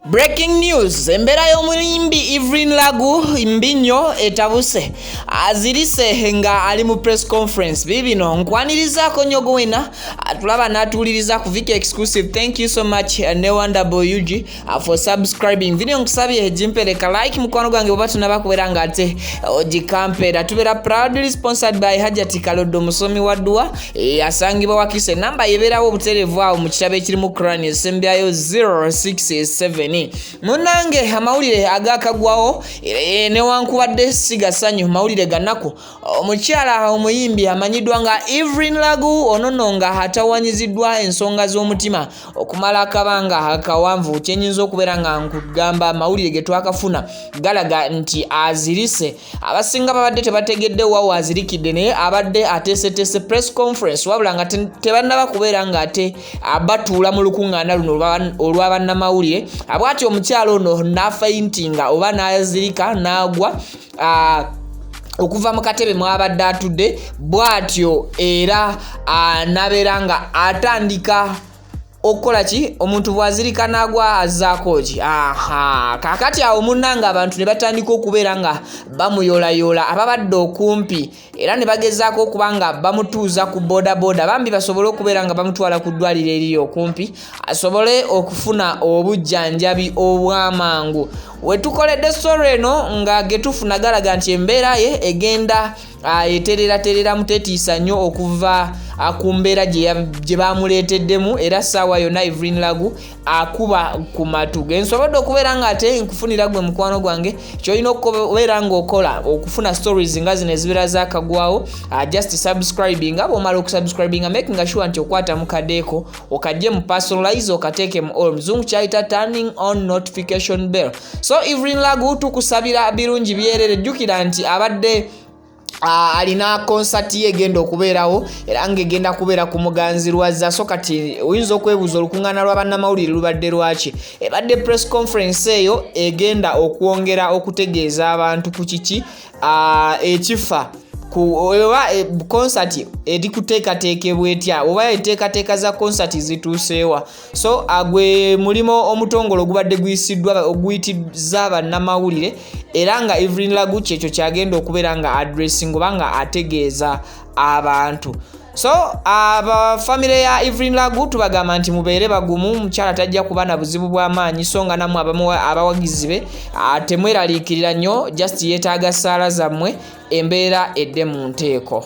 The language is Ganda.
Breaking news, embera y'omuyimbi Evlyn lagu mbinyo etabuse azirise nga ali mu press conference bibino nkwanirizaako nyogo wena tulaba natuliriza ku Viki exclusive. Thank you so much newandabuyug for subscribing. Video nkusabye jimpereka like mukwano gwange oba tunaba kubera nga ate ogikampera. Tubera proudly sponsored by Hajati Kalodo musomi wa dua asangibwa wakise namba yeberawo obuterevu awo mu kitabe kirimu Quran esembyayo 067. Munange amawulire agakagwawo newankubadde sigasanyu mawulire gannako omukyala omuyimbi amanyidwa nga Evlyn lagu onononga atawanyiziddwa ensonga z'omutima okumala akabanga akawanvu kyenyinza okubeera nga nkugamba amawulire ge twakafuna galaga nti azirise. Abasinga babadde tebategedde wawo azirikidde naye abadde ateeseteese press conference wabula nga tebannaba kubeera nga ate abatuula mu lukuŋŋaana luno olw'abannamawulire. Bw'atyo omukyalo ono n'afaintinga oba n'azirika n'agwa okuva mu katebe mwabadde atudde bw'atyo era n'abeera nga atandika okola ki omuntu bwazirika nagwa azaako ki kakati awo munnanga abantu ne batandika okubeera nga bamuyoolayola ababadde okumpi era ne bagezaako okuba nga bamutuuza ku bodaboda bambi basobole okubeera nga bamutwala ku ddwaliro eriri okumpi asobole okufuna obujjanjabi obw'amangu. Wetukoledde story eno nga getufuna galaga nti embeera ye egenda eterera mutetiisa nnyo okuva ku mbeera gye bamuleeteddemu era ssaawa yonna Evlyn lagu akuba ku matu ge. Nsobodde okubeera nga ate nkufunira gwe mukwano gwange kyolina okubeera ng'okola okufuna stories nga zino ezibeera zaakagwawo just subscribing. Bw'omala okusubscribinga making sure nti okwata mu kadeeko okajje mu personalize okateeke mu all muzungu kyayita turning on notification bell. So Evlyn lagu tukusabira birungi byerere. Jjukira nti abadde alina concert ye egenda okubeerawo era ng'egenda kubeera ku Muganzirwazza. So kati oyinza okwebuuza olukuŋŋaana lw'abannamawulire lubadde lwaki. Ebadde press conference eyo egenda okwongera okutegeeza abantu ku kiki ekifa oba concert eri kuteekateekebwa etya oba enteekateeka za concert zituuseewa. So gwe mulimo omutongole ogubadde oguyitizza bannamawulire era nga Evlyn lagu kyekyo kyagenda okubeera nga addressing oba nga ategeeza abantu. So family ya Evlyn lagu tubagamba nti mubeere bagumu, mukyala tajja kuba na buzibu bw'amaanyi so nga nammwe abawagizi be temweraliikirira nnyo, just yeetaaga ssaala zammwe embeera edde mu nteeko.